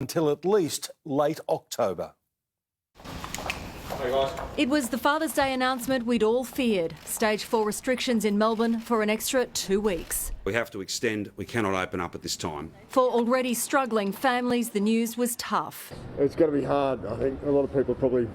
until at least late October. It was the Father's Day announcement we'd all feared. Stage 4 restrictions in Melbourne for an extra 2 weeks. We have to extend. We cannot open up at this time. For already struggling families, the news was tough. It's going to be hard. I think a lot of people are probably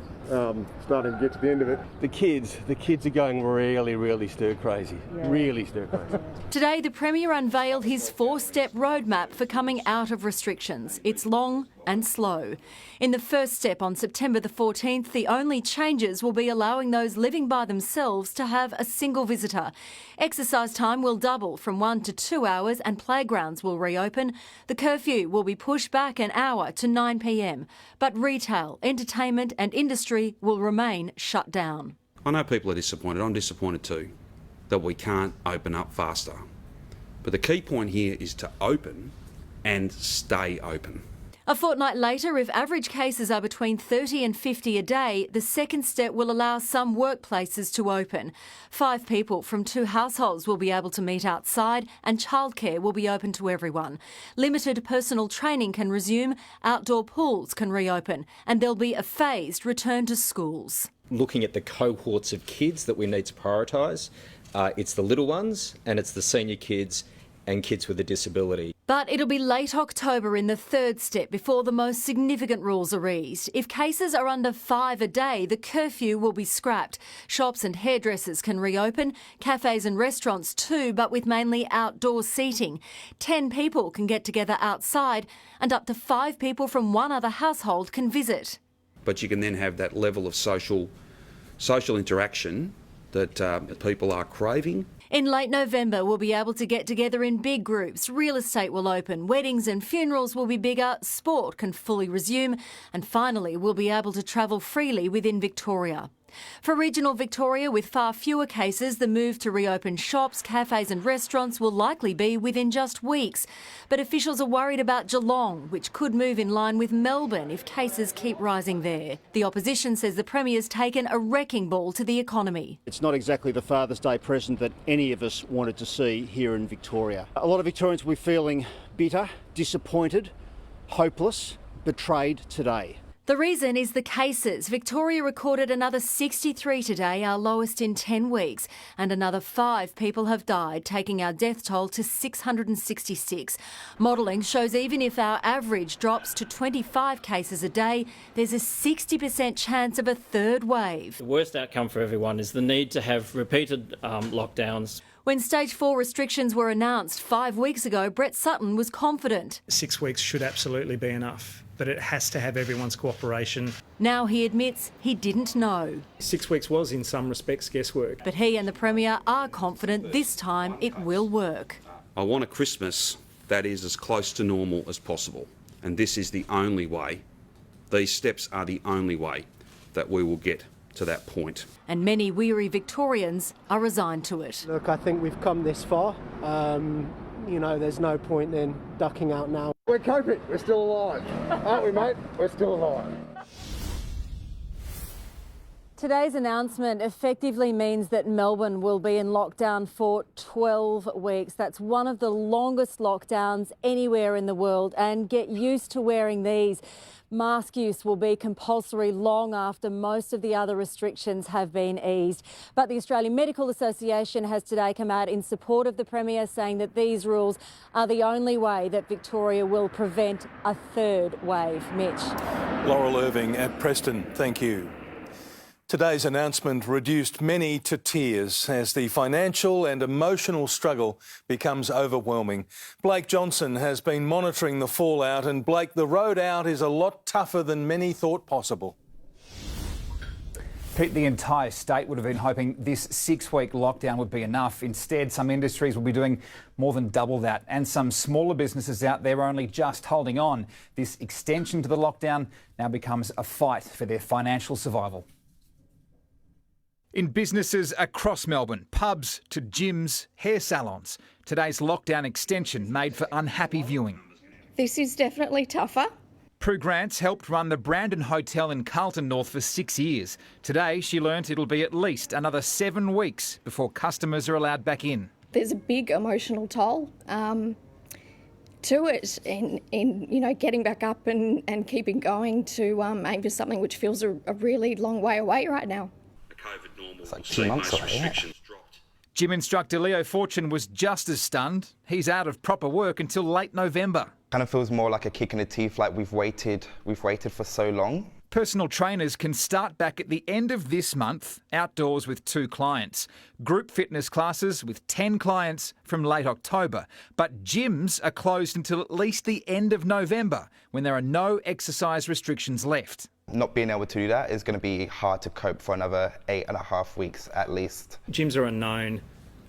starting to get to the end of it. The kids are going really stir crazy. Really stir crazy. Today, the Premier unveiled his 4-step roadmap for coming out of restrictions. It's long and slow. In the first step on September the 14th, the only changes will be allowing those living by themselves to have a single visitor. Exercise time will double from 1 to 2 hours and playgrounds will reopen. The curfew will be pushed back an hour to 9 p.m. But retail, entertainment and industry will remain shut down. I know people are disappointed. I'm disappointed too that we can't open up faster. But the key point here is to open and stay open. A fortnight later, if average cases are between 30 and 50 a day, the second step will allow some workplaces to open. 5 people from 2 households will be able to meet outside and childcare will be open to everyone. Limited personal training can resume, outdoor pools can reopen, and there'll be a phased return to schools. Looking at the cohorts of kids that we need to prioritise, it's the little ones and it's the senior kids and kids with a disability. But it'll be late October in the third step before the most significant rules are eased. If cases are under 5 a day, the curfew will be scrapped. Shops and hairdressers can reopen, cafes and restaurants too, but with mainly outdoor seating. 10 people can get together outside and up to 5 people from one other household can visit. But you can then have that level of social interaction that people are craving. In late November, we'll be able to get together in big groups. Real estate will open, weddings and funerals will be bigger, sport can fully resume, and finally we'll be able to travel freely within Victoria. For regional Victoria, with far fewer cases, the move to reopen shops, cafes and restaurants will likely be within just weeks. But officials are worried about Geelong, which could move in line with Melbourne if cases keep rising there. The opposition says the Premier's taken a wrecking ball to the economy. It's not exactly the Father's Day present that any of us wanted to see here in Victoria. A lot of Victorians will be feeling bitter, disappointed, hopeless, betrayed today. The reason is the cases. Victoria recorded another 63 today, our lowest in 10 weeks, and another 5 people have died, taking our death toll to 666. Modelling shows even if our average drops to 25 cases a day, there's a 60% chance of a third wave. The worst outcome for everyone is the need to have repeated lockdowns. When Stage 4 restrictions were announced 5 weeks ago, Brett Sutton was confident. 6 weeks should absolutely be enough, but it has to have everyone's cooperation. Now he admits he didn't know. 6 weeks was, in some respects, guesswork. But he and the Premier are confident this time it will work. I want a Christmas that is as close to normal as possible. And this is the only way, these steps are the only way that we will get to that point. And many weary Victorians are resigned to it. Look, I think we've come this far. There's no point then ducking out now. We're coping. We're still alive. Aren't we, mate? We're still alive. Today's announcement effectively means that Melbourne will be in lockdown for 12 weeks. That's one of the longest lockdowns anywhere in the world. And get used to wearing these. Mask use will be compulsory long after most of the other restrictions have been eased. But the Australian Medical Association has today come out in support of the Premier, saying that these rules are the only way that Victoria will prevent a third wave. Mitch. Laurel Irving at Preston, thank you. Today's announcement reduced many to tears as the financial and emotional struggle becomes overwhelming. Blake Johnson has been monitoring the fallout, and Blake, the road out is a lot tougher than many thought possible. Pete, the entire state would have been hoping this 6-week lockdown would be enough. Instead, some industries will be doing more than double that, and some smaller businesses out there are only just holding on. This extension to the lockdown now becomes a fight for their financial survival. In businesses across Melbourne, pubs to gyms, hair salons, today's lockdown extension made for unhappy viewing. This is definitely tougher. Prue Grants helped run the Brandon Hotel in Carlton North for 6 years. Today she learnt it'll be at least another 7 weeks before customers are allowed back in. There's a big emotional toll. to it in getting back up and keeping going to aim for something which feels a really long way away right now. The COVID normal It's like will 2 see months most away, yeah. restrictions dropped. Gym instructor Leo Fortune was just as stunned. He's out of proper work until late November. Kind of feels more like a kick in the teeth, like we've waited for so long. Personal trainers can start back at the end of this month, outdoors with 2 clients. Group fitness classes with 10 clients from late October. But gyms are closed until at least the end of November, when there are no exercise restrictions left. Not being able to do that is going to be hard to cope for another 8.5 weeks at least. Gyms are a known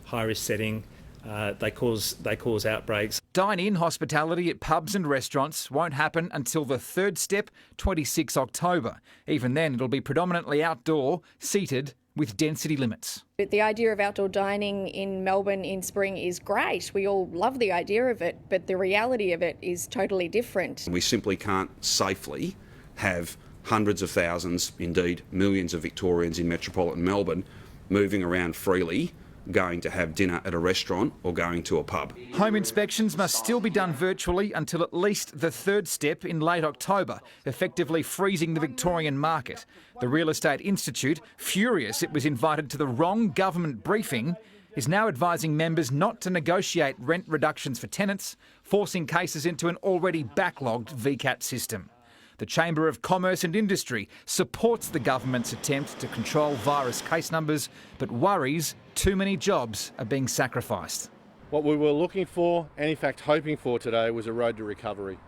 high-risk setting. They cause outbreaks. Dine-in hospitality at pubs and restaurants won't happen until the third step, 26 October. Even then, it'll be predominantly outdoor, seated, with density limits. The idea of outdoor dining in Melbourne in spring is great. We all love the idea of it, but the reality of it is totally different. We simply can't safely have hundreds of thousands, indeed millions of Victorians in metropolitan Melbourne moving around freely, going to have dinner at a restaurant or going to a pub. Home inspections must still be done virtually until at least the third step in late October, effectively freezing the Victorian market. The Real Estate Institute, furious it was invited to the wrong government briefing, is now advising members not to negotiate rent reductions for tenants, forcing cases into an already backlogged VCAT system. The Chamber of Commerce and Industry supports the government's attempt to control virus case numbers, but worries too many jobs are being sacrificed. What we were looking for, and in fact hoping for today, was a road to recovery.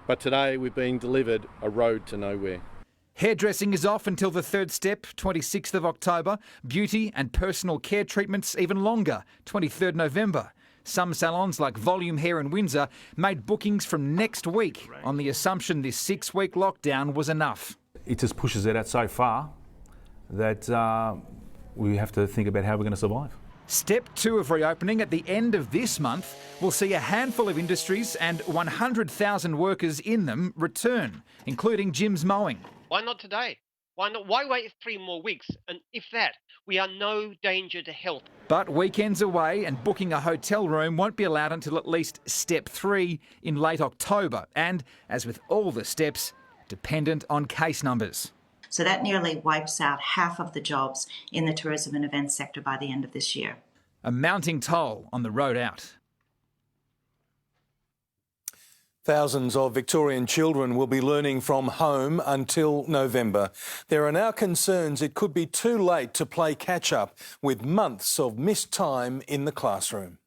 But today we're being delivered a road to nowhere. Hairdressing is off until the third step, 26th of October. Beauty and personal care treatments even longer, 23rd November. Some salons like Volume Hair in Windsor made bookings from next week on the assumption this 6-week lockdown was enough. It just pushes it out so far that we have to think about how we're going to survive. Step 2 of reopening at the end of this month will see a handful of industries and 100,000 workers in them return, including Jim's mowing. Why not today? Why not? Why wait 3 more weeks? And if that, we are no danger to health. But weekends away and booking a hotel room won't be allowed until at least step 3 in late October. And, as with all the steps, dependent on case numbers. So that nearly wipes out half of the jobs in the tourism and events sector by the end of this year. A mounting toll on the road out. Thousands of Victorian children will be learning from home until November. There are now concerns it could be too late to play catch-up with months of missed time in the classroom.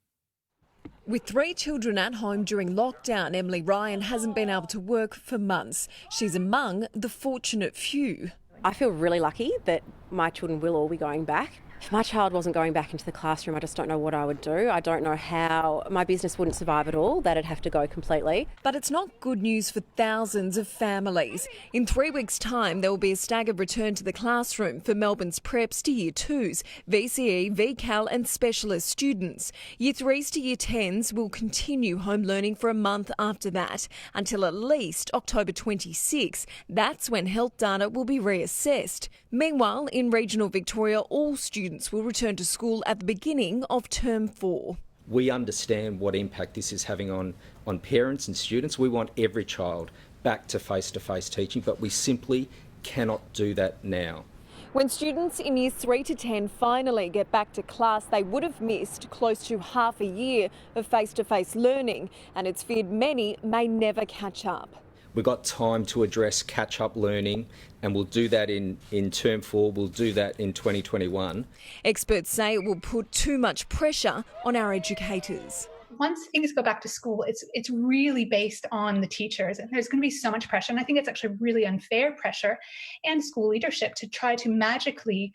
With 3 children at home during lockdown, Emily Ryan hasn't been able to work for months. She's among the fortunate few. I feel really lucky that my children will all be going back. If my child wasn't going back into the classroom, I just don't know what I would do. I don't know how my business wouldn't survive at all. That'd have to go completely. But it's not good news for thousands of families. In 3 weeks' time, there will be a staggered return to the classroom for Melbourne's preps to Year 2s, VCE, VCAL and specialist students. Year 3s to Year 10s will continue home learning for a month after that, until at least October 26. That's when health data will be reassessed. Meanwhile, in regional Victoria, all students will return to school at the beginning of Term 4. We understand what impact this is having on parents and students. We want every child back to face-to-face teaching, but we simply cannot do that now. When students in Years 3 to 10 finally get back to class, they would have missed close to half a year of face-to-face learning, and it's feared many may never catch up. We've got time to address catch-up learning, and we'll do that in Term 4, we'll do that in 2021. Experts say it will put too much pressure on our educators. Once things go back to school, it's really based on the teachers, and there's going to be so much pressure, and I think it's actually really unfair pressure and school leadership to try to magically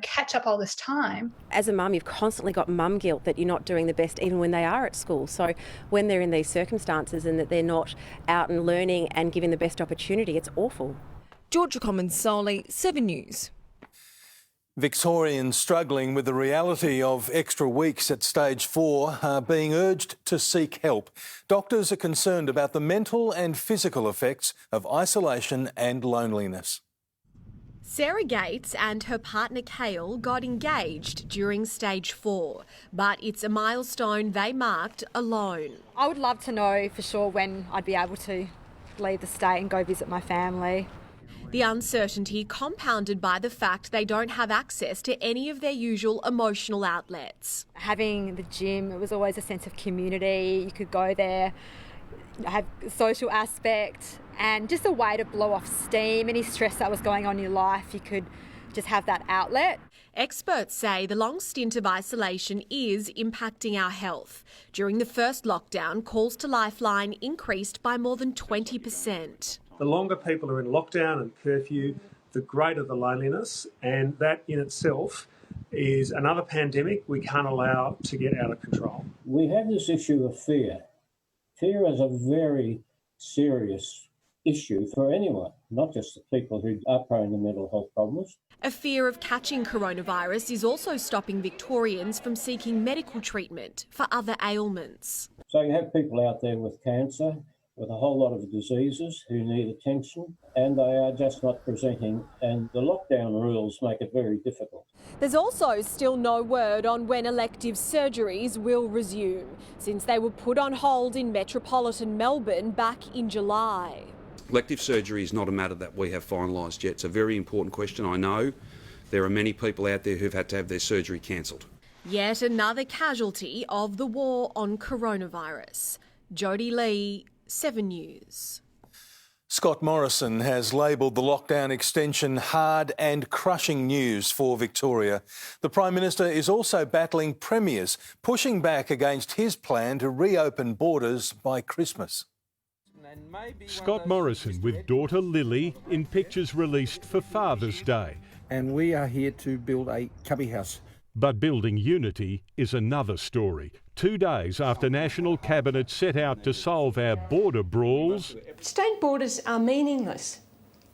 catch up all this time. As a mum, you've constantly got mum guilt that you're not doing the best even when they are at school. So when they're in these circumstances and that they're not out and learning and given the best opportunity, it's awful. Georgia Comensoli, 7 News. Victorians struggling with the reality of extra weeks at stage 4 are being urged to seek help. Doctors are concerned about the mental and physical effects of isolation and loneliness. Sarah Gates and her partner Kale got engaged during stage 4, but it's a milestone they marked alone. I would love to know for sure when I'd be able to leave the state and go visit my family. The uncertainty compounded by the fact they don't have access to any of their usual emotional outlets. Having the gym, it was always a sense of community. You could go there, have a social aspect, and just a way to blow off steam, any stress that was going on in your life, you could just have that outlet. Experts say the long stint of isolation is impacting our health. During the first lockdown, calls to Lifeline increased by more than 20%. The longer people are in lockdown and curfew, the greater the loneliness, and that in itself is another pandemic we can't allow to get out of control. We have this issue of fear. Fear is a very serious issue for anyone, not just the people who are prone to mental health problems. A fear of catching coronavirus is also stopping Victorians from seeking medical treatment for other ailments. So you have people out there with cancer, with a whole lot of diseases who need attention, and they are just not presenting, and the lockdown rules make it very difficult. There's also still no word on when elective surgeries will resume, since they were put on hold in metropolitan Melbourne back in July. Elective surgery is not a matter that we have finalised yet. It's a very important question. I know there are many people out there who've had to have their surgery cancelled. Yet another casualty of the war on coronavirus. Jodie Lee, 7 News. Scott Morrison has labelled the lockdown extension hard and crushing news for Victoria. The Prime Minister is also battling premiers, pushing back against his plan to reopen borders by Christmas. Scott Morrison with daughter Lily in pictures released for Father's Day. And we are here to build a cubby house. But building unity is another story. 2 days after National Cabinet set out to solve our border brawls, state borders are meaningless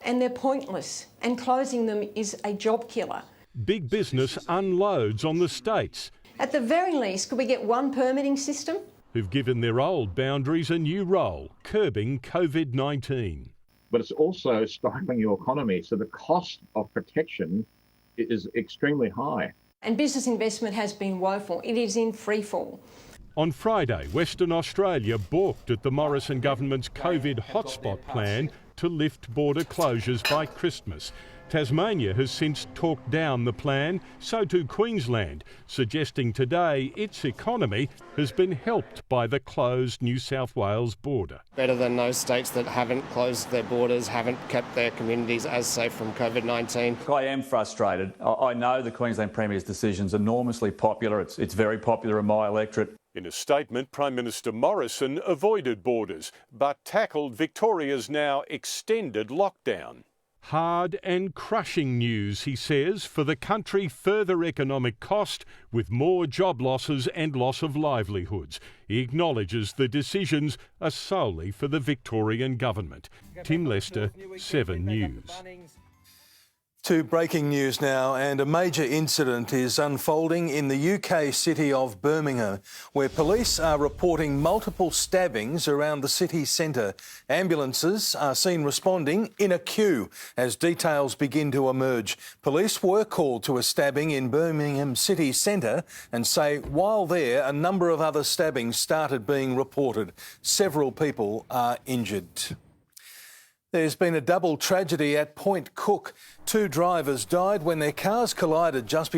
and they're pointless, and closing them is a job killer. big business unloads on the states. At the very least, could we get one permitting system? Who've given their old boundaries a new role, curbing COVID-19. But it's also stifling your economy, so the cost of protection is extremely high. And business investment has been woeful. It is in freefall. On Friday, Western Australia balked at the Morrison government's COVID hotspot plan to lift border closures by Christmas. Tasmania has since talked down the plan, so too Queensland, suggesting today its economy has been helped by the closed New South Wales border. Better than those states that haven't closed their borders, haven't kept their communities as safe from COVID-19. I am frustrated. I know the Queensland Premier's decision's enormously popular. It's very popular in my electorate. In a statement, Prime Minister Morrison avoided borders, but tackled Victoria's now extended lockdown. Hard and crushing news, he says, for the country, further economic cost with more job losses and loss of livelihoods. He acknowledges the decisions are solely for the Victorian government. Tim Lester, 7 News. To breaking news now, and a major incident is unfolding in the UK city of Birmingham, where police are reporting multiple stabbings around the city centre. Ambulances are seen responding in a queue as details begin to emerge. Police were called to a stabbing in Birmingham city centre and say while there, a number of other stabbings started being reported. Several people are injured. There's been a double tragedy at Point Cook. 2 drivers died when their cars collided just before